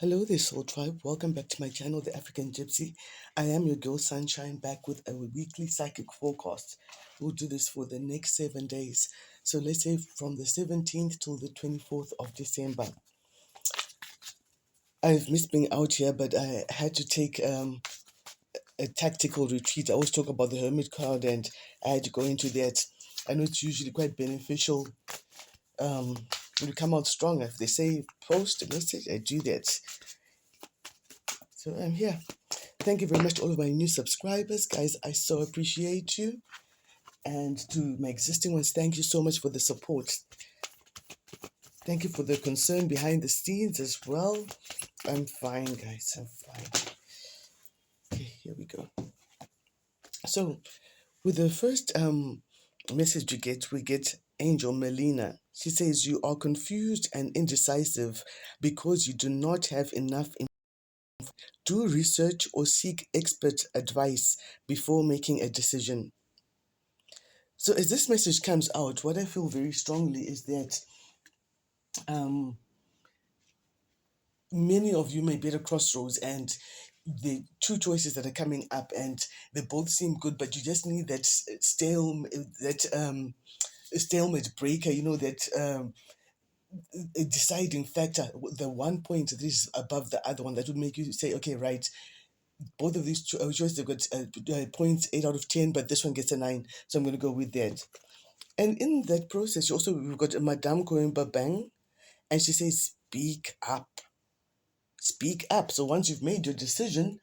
Hello there, Soul Tribe. Welcome back to my channel, The African Gypsy. I am your girl Sunshine, back with a weekly psychic forecast. We'll do this for the next 7 days. So let's say from the 17th till the 24th of December. I've missed being out here, but I had to take a tactical retreat. I always talk about the Hermit card, and I had to go into that. I know it's usually quite beneficial when you come out strong. If they say post a message, I do that. So I'm here. Thank you very much to all of my new subscribers, guys. I so appreciate you. And to my existing ones, thank you so much for the support. Thank you for the concern behind the scenes as well. I'm fine, guys. I'm fine. Okay, here we go. So, with the first message we get Angel Melina. She says, you are confused and indecisive because you do not have enough. Do research or seek expert advice before making a decision. So as this message comes out, what I feel very strongly is that many of you may be at a crossroads, and the two choices that are coming up, and they both seem good, but you just need that stalemate breaker, that a deciding factor, the one point that is above the other one that would make you say, okay, right, both of these choices have got points 8 out of 10, but this one gets a 9, so I'm going to go with that. And in that process, we've got Madame Coimba Bang, and she says, speak up. Speak up. So once you've made your decision,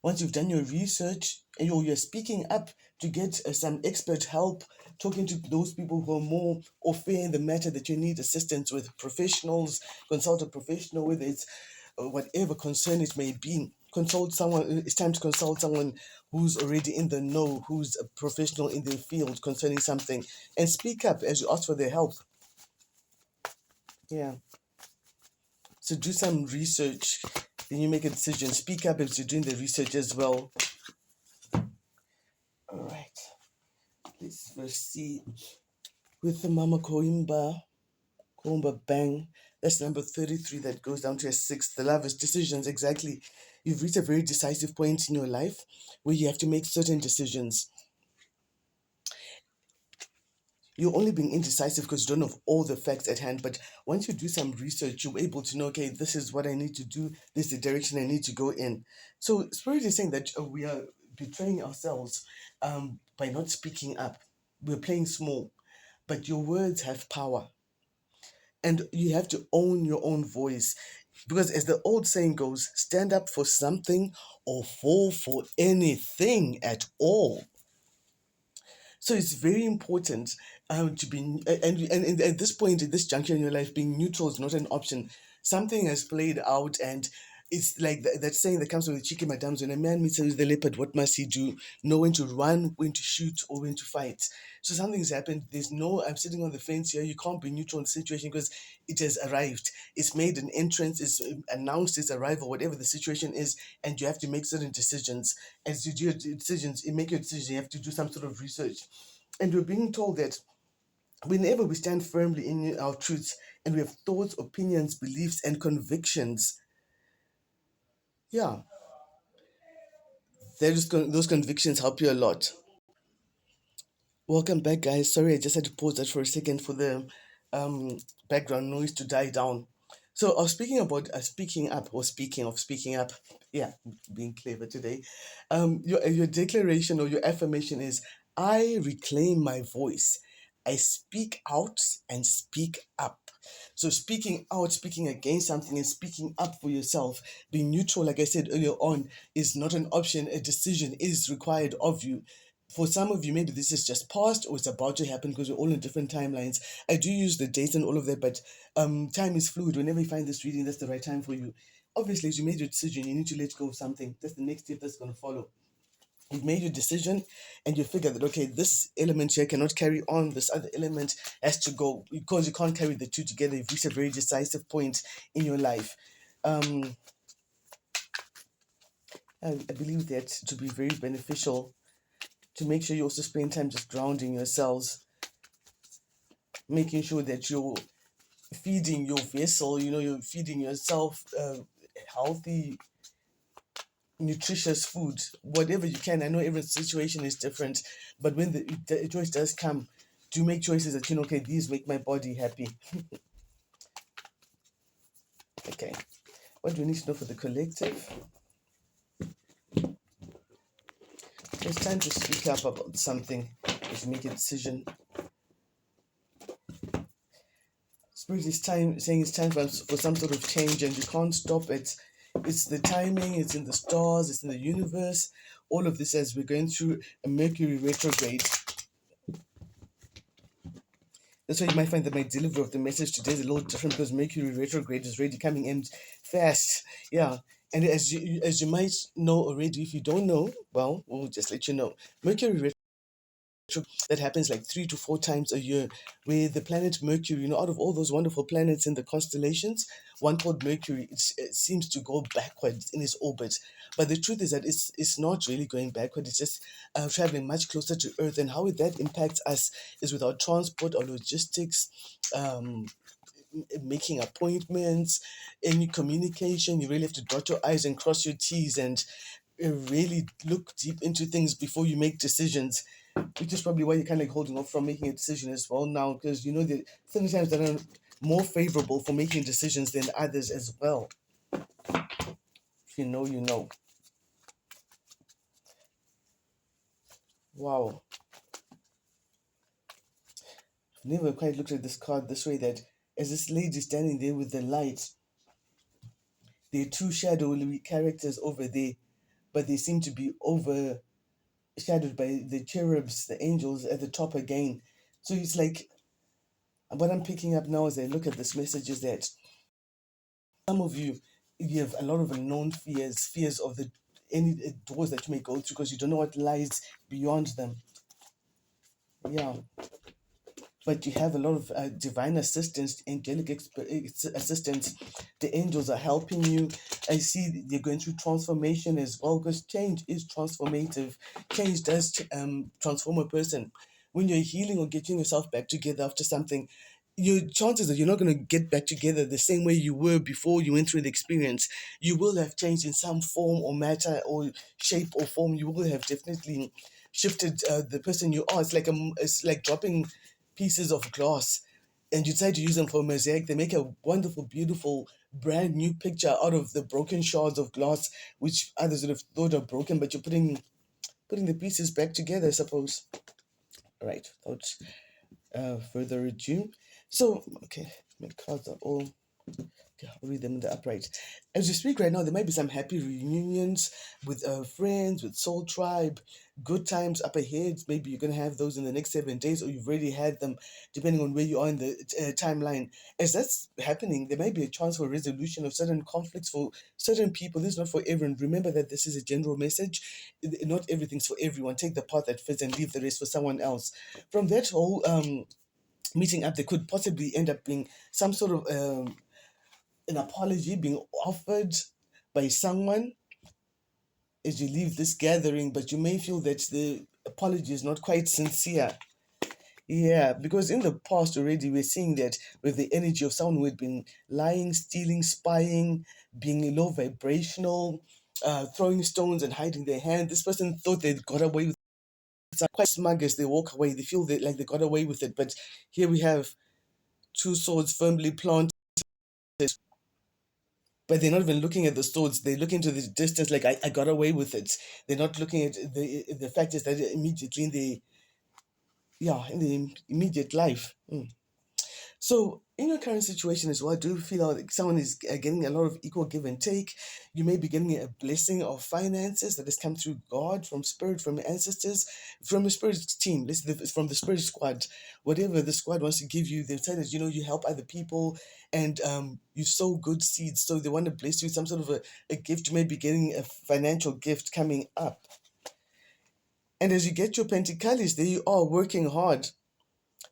once you've done your research, and you're speaking up to get some expert help, talking to those people who are more au fait in the matter that you need assistance with, professionals, consult a professional, whether it's whatever concern it may be. Consult someone. It's time to consult someone who's already in the know, who's a professional in their field concerning something, and speak up as you ask for their help. Yeah. So do some research, then you make a decision. Speak up as you're doing the research as well. All right. Let's first see with the Mama Coimba Bang. That's number 33 that goes down to a 6. The love is decisions. Exactly. You've reached a very decisive point in your life where you have to make certain decisions. You're only being indecisive because you don't have all the facts at hand. But once you do some research, you're able to know, okay, this is what I need to do. This is the direction I need to go in. So Spirit is saying that we are betraying ourselves by not speaking up. We're playing small, but your words have power. And you have to own your own voice. Because as the old saying goes, stand up for something or fall for anything at all. So it's very important to be, and at this point, at this juncture in your life, being neutral is not an option. Something has played out, and it's like that saying that comes from the cheeky madams: when a man meets the leopard, what must he do? Know when to run, when to shoot, or when to fight. So something's happened. I'm sitting on the fence here. You can't be neutral in the situation because it has arrived. It's made an entrance. It's announced its arrival, whatever the situation is, and you have to make certain decisions. As you do your decisions, you make your decision. You have to do some sort of research, and we're being told that whenever we stand firmly in our truths and we have thoughts, opinions, beliefs, and convictions, yeah, those convictions help you a lot. Welcome back, guys. Sorry, I just had to pause that for a second for the um, background noise to die down. So I was speaking about speaking up, or speaking of speaking up. Yeah, being clever today. Your declaration or your affirmation is, I reclaim my voice. I speak out and speak up. So speaking out, speaking against something, and speaking up for yourself, being neutral, like I said earlier on, is not an option. A decision is required of you. For some of you, maybe this is just past or it's about to happen because we're all in different timelines. I do use the dates and all of that, but time is fluid. Whenever you find this reading, that's the right time for you. Obviously, as you made your decision, you need to let go of something. That's the next step that's going to follow. You've made your decision and you figure that, okay, this element here cannot carry on. This other element has to go because you can't carry the two together. You've reached a very decisive point in your life. I believe that to be very beneficial, to make sure you also spend time just grounding yourselves, making sure that you're feeding your vessel, you're feeding yourself healthy, nutritious food, whatever you can. I know every situation is different, but when the choice does come, do make choices that, okay, these make my body happy. Okay, what do we need to know for the collective? It's time to speak up about something, to make a decision. Spirit is saying it's time for some sort of change, and you can't stop it. It's the timing, it's in the stars, it's in the universe. All of this as we're going through a Mercury retrograde. That's why you might find that my delivery of the message today is a little different, because Mercury retrograde is really coming in fast. Yeah. And as you might know already, if you don't know, well, we'll just let you know. Mercury retrograde, that happens like 3 to 4 times a year, where the planet Mercury, out of all those wonderful planets in the constellations, one called Mercury, it seems to go backwards in its orbit. But the truth is that it's not really going backward. It's just traveling much closer to Earth. And how that impacts us is with our transport, our logistics, making appointments, any communication. You really have to dot your I's and cross your T's, and really look deep into things before you make decisions, which is probably why you're kind of like holding off from making a decision as well now, because you know that certain times that are more favorable for making decisions than others as well. If you know, you know. Wow. I've never quite looked at this card this way, that as this lady standing there with the light, there are two shadowy characters over there, but they seem to be overshadowed by the cherubs, the angels at the top again. So it's like, what I'm picking up now as I look at this message is that some of you have a lot of unknown fears of the any doors that you may go through, because you don't know what lies beyond them. Yeah, but you have a lot of divine assistance, angelic assistance. The angels are helping you. I see you're going through transformation as well, because change is transformative. Change does transform a person. When you're healing or getting yourself back together after something, your chances that you're not going to get back together the same way you were before you went through the experience. You will have changed in some form or matter or shape or form. You will have definitely shifted the person you are. It's like dropping pieces of glass, and you decide to use them for a mosaic. They make a wonderful, beautiful, brand new picture out of the broken shards of glass, which others would have thought are broken, but you're putting the pieces back together, I suppose. Right, without further ado. So, okay, my cards are all, okay, I'll read them in the upright. As we speak right now, there might be some happy reunions with friends, with Soul Tribe, good times up ahead. Maybe you're going to have those in the next 7 days, or you've already had them, depending on where you are in the timeline. As that's happening, there might be a chance for resolution of certain conflicts for certain people. This is not for everyone. Remember that this is a general message. Not everything's for everyone. Take the part that fits and leave the rest for someone else. From that whole meeting up, there could possibly end up being some sort of an apology being offered by someone as you leave this gathering, but you may feel that the apology is not quite sincere. Yeah, because in the past already we're seeing that with the energy of someone who had been lying, stealing, spying, being low vibrational, throwing stones and hiding their hand. This person thought they'd got away with it. Quite smug as they walk away. They feel like they got away with it. But here we have two swords firmly planted, but they're not even looking at the swords. They look into the distance like, I got away with it. They're not looking at the fact is that immediately in the immediate life. So in your current situation as well, I do feel like someone is getting a lot of equal give and take. You may be getting a blessing of finances that has come through God, from spirit, from your ancestors, from the spirit team. From the spirit squad. Whatever the squad wants to give you, they've said that you help other people, and you sow good seeds. So they want to bless you with some sort of a gift. You may be getting a financial gift coming up. And as you get your Pentacalis, there you are working hard,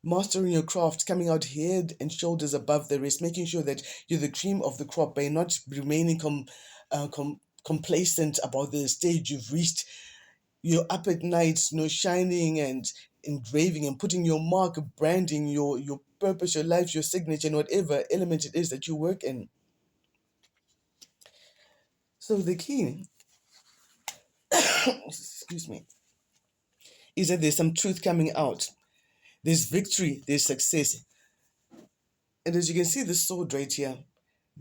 mastering your craft, coming out head and shoulders above the rest, making sure that you're the cream of the crop by not remaining complacent about the stage you've reached. You're up at night, shining and engraving and putting your mark, branding your purpose, your life, your signature, and whatever element it is that you work in. So the key, excuse me, is that there's some truth coming out. There's victory, there's success. And as you can see, this sword right here,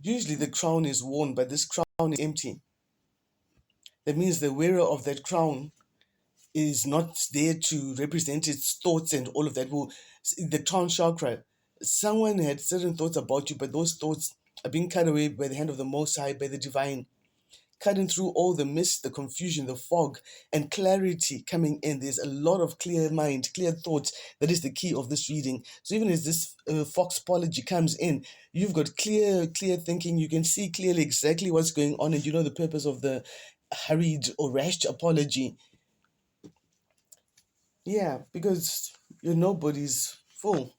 usually the crown is worn, but this crown is empty. That means the wearer of that crown is not there to represent its thoughts and all of that. Well, the crown chakra, someone had certain thoughts about you, but those thoughts are being cut away by the hand of the Most High, by the Divine, cutting through all the mist, the confusion, the fog, and clarity coming in. There's a lot of clear mind, clear thoughts. That is the key of this reading. So even as this faux-pology comes in, you've got clear thinking. You can see clearly exactly what's going on, and you know the purpose of the hurried or rash apology. Yeah, because you're nobody's fool.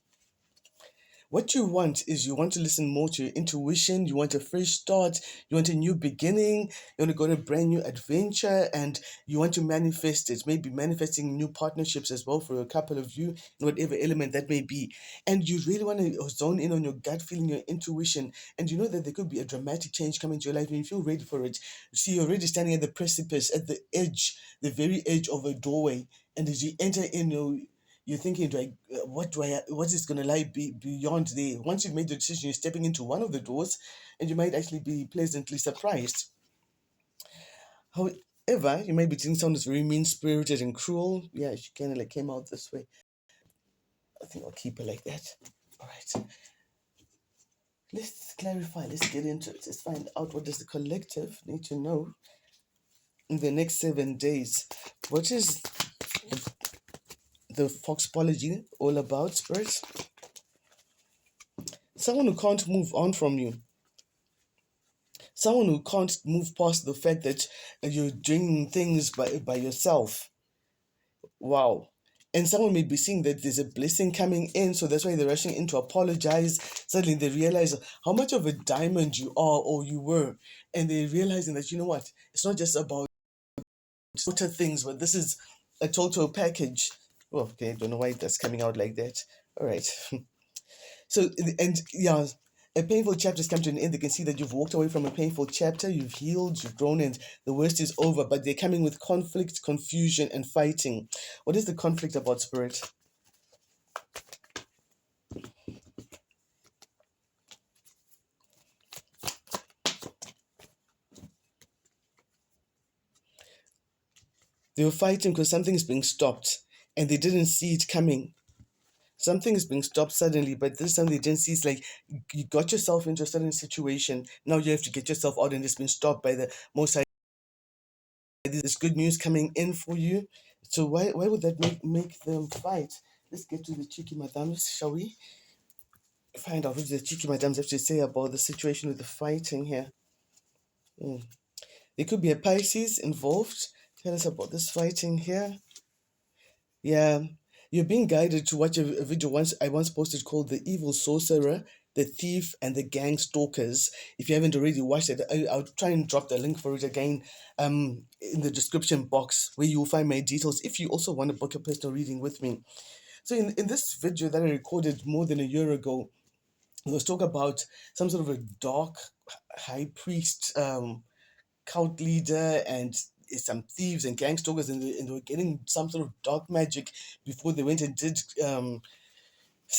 What you want is you want to listen more to your intuition, you want a fresh start, you want a new beginning, you want to go on a brand new adventure, and you want to manifest it. Maybe manifesting new partnerships as well for a couple of you, in whatever element that may be. And you really want to zone in on your gut feeling, your intuition, and you know that there could be a dramatic change coming to your life and you feel ready for it. See, you're already standing at the precipice, at the edge, the very edge of a doorway. And as you enter in, you're thinking like, what is going to lie beyond there? Once you've made the decision, you're stepping into one of the doors, and you might actually be pleasantly surprised. However, you might be seeing someone who's very mean spirited and cruel. Yeah, she kind of like came out this way. I think I'll keep her like that. All right, let's clarify. Let's get into it. Let's find out what does the collective need to know in the next 7 days. What is the foxpology all about, spirits? Someone who can't move on from you, someone who can't move past the fact that you're doing things by yourself. Wow. And someone may be seeing that there's a blessing coming in, so that's why they're rushing in to apologize. Suddenly they realize how much of a diamond you are or you were, and they're realizing that, you know what, it's not just about little things, but this is a total package. Oh, okay, I don't know why that's coming out like that. All right. So, and yeah, a painful chapter has come to an end. They can see that you've walked away from a painful chapter, you've healed, you've grown, and the worst is over. But they're coming with conflict, confusion, and fighting. What is the conflict about, Spirit? They were fighting because something is being stopped, and they didn't see it coming. Something is being stopped suddenly, but this time they didn't see. It's like you got yourself into a certain situation. Now you have to get yourself out, and it's been stopped by the most high. There's good news coming in for you. So why would that make them fight? Let's get to the cheeky madams, shall we? Find out what the cheeky madams have to say about the situation with the fighting here. There could be a Pisces involved. Tell us about this fighting here. Yeah, you're being guided to watch a video I once posted called "The Evil Sorcerer, the Thief, and the Gang Stalkers." If you haven't already watched it, I'll try and drop the link for it again in the description box where you'll find my details if you also want to book a personal reading with me. So in this video that I recorded more than a year ago, let's talk about some sort of a dark high priest, cult leader, and some thieves and gang stalkers, and they were getting some sort of dark magic before they went and did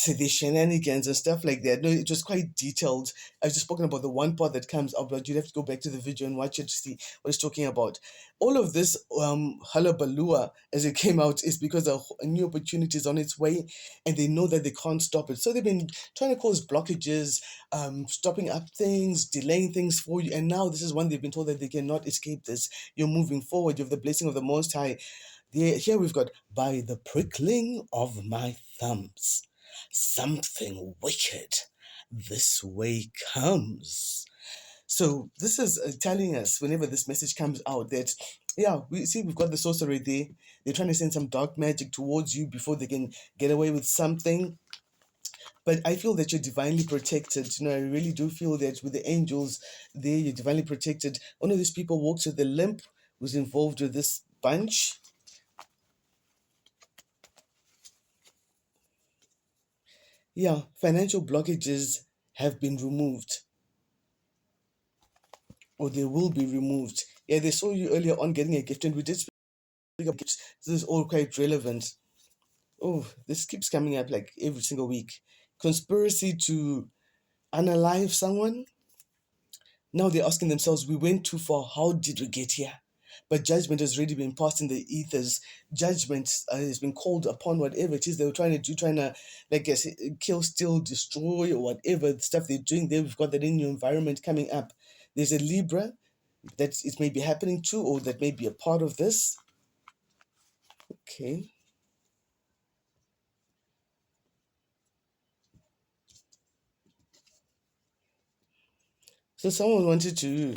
the shenanigans and stuff like that. No, it was quite detailed. I've just spoken about the one part that comes up, but you'd have to go back to the video and watch it to see what it's talking about. All of this hullabaloo as it came out is because a new opportunity is on its way, and they know that they can't stop it. So they've been trying to cause blockages, stopping up things, delaying things for you, and now this is when they've been told that they cannot escape this. You're moving forward. You have the blessing of the Most High. Here we've got by the prickling of my thumbs, something wicked this way comes. So this is telling us whenever this message comes out that, yeah, we've got the sorcerer there. They're trying to send some dark magic towards you before they can get away with something. But I feel that you're divinely protected. I really do feel that with the angels there, you're divinely protected. One of these people walks with a limp, who's involved with this bunch. Yeah, financial blockages have been removed. or they will be removed. Yeah, they saw you earlier on getting a gift, and we did speak about gifts. This is all quite relevant. Oh, this keeps coming up like every single week. Conspiracy to unalive someone. Now they're asking themselves, we went too far. How did we get here? But judgment has already been passed in the ethers. Judgment has been called upon whatever it is they were trying to do, trying to, like I say, kill, steal, destroy, or whatever stuff they're doing. They've got that in your environment coming up. There's a Libra that it may be happening to, or that may be a part of this. Okay. So someone wanted to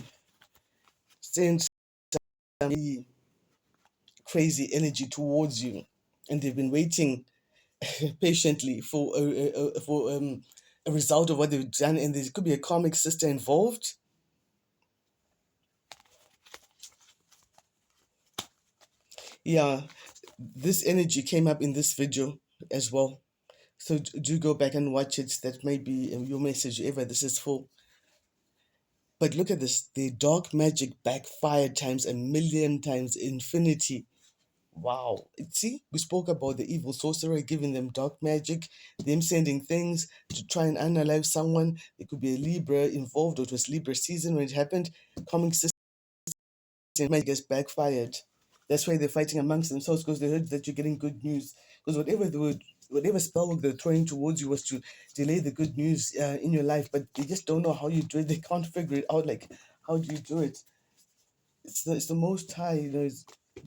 send some crazy energy towards you, and they've been waiting patiently for a result of what they've done, and there could be a karmic sister involved. Yeah, this energy came up in this video as well. So do go back and watch it. That may be your message, whoever this is for. But look at this. The dark magic backfired times a million times infinity. Wow. See, we spoke about the evil sorcerer giving them dark magic, them sending things to try and unalive someone. It could be a Libra involved, or it was Libra season when it happened. Coming system might get backfired. That's why they're fighting amongst themselves, because they heard that you're getting good news. Because whatever spell work they're throwing towards you was to delay the good news in your life, but they just don't know how you do it. They can't figure it out. Like, how do you do it? It's the Most High.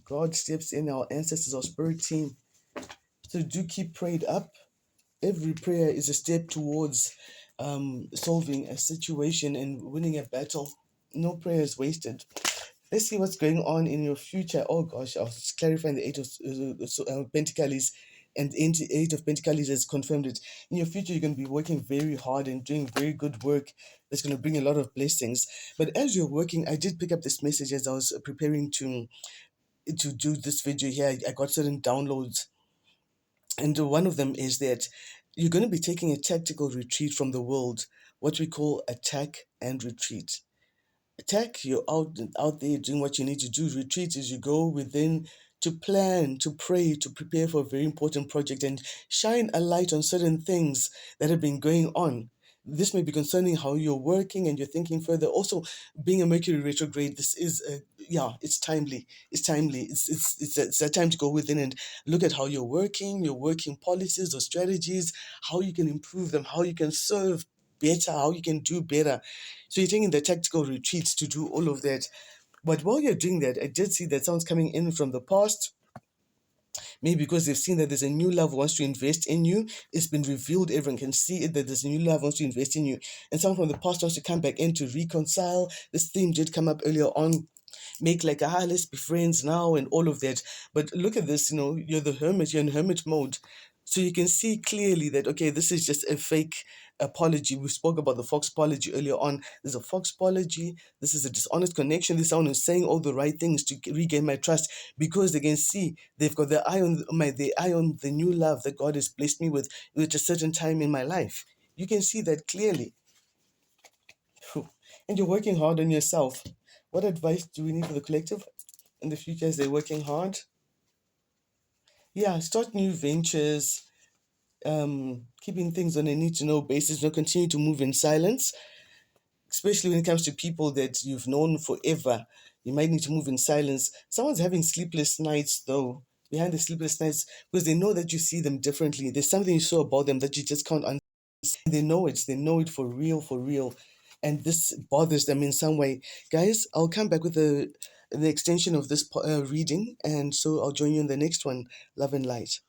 God steps in, our ancestors, our spirit team. So do keep prayed up. Every prayer is a step towards solving a situation and winning a battle. No prayer is wasted. Let's see what's going on in your future. Oh gosh, I was clarifying the Pentacles, and the Eight of Pentacles has confirmed it. In your future, you're going to be working very hard and doing very good work that's going to bring a lot of blessings. But as you're working, I did pick up this message as I was preparing to do this video here. I got certain downloads, and one of them is that you're going to be taking a tactical retreat from the world, what we call attack and retreat. Attack, you're out there doing what you need to do. Retreat is you go within to plan, to pray, to prepare for a very important project and shine a light on certain things that have been going on. This may be concerning how you're working and you're thinking further. Also, being a Mercury retrograde, this is yeah, it's timely. It's timely. It's a time to go within and look at how you're working, your working policies or strategies, how you can improve them, how you can serve better, how you can do better. So you're taking the tactical retreats to do all of that. But while you're doing that, I did see that sounds coming in from the past. Maybe because they've seen that there's a new love wants to invest in you. It's been revealed. Everyone can see it, that there's a new love wants to invest in you. And someone from the past wants to come back in to reconcile. This theme did come up earlier on. Make like, let's be friends now and all of that. But look at this, you're the hermit, you're in hermit mode. So you can see clearly that, okay, this is just a fake apology. We spoke about the foxpology earlier on. There's a foxpology. This is a dishonest connection. This someone is saying all the right things to regain my trust, because they can see they've got their eye on the new love that God has blessed me with at a certain time in my life. You can see that clearly. Phew. And you're working hard on yourself. What advice do we need for the collective in the future as they're working hard? Yeah, start new ventures, keeping things on a need to know basis. Don't continue to move in silence, especially when it comes to people that you've known forever. You might need to move in silence. Someone's having sleepless nights though, behind the sleepless nights, because they know that you see them differently. There's something you saw about them that you just can't understand. They know it for real, for real. And this bothers them in some way. Guys, I'll come back with the extension of this reading, and so I'll join you in the next one. Love and light.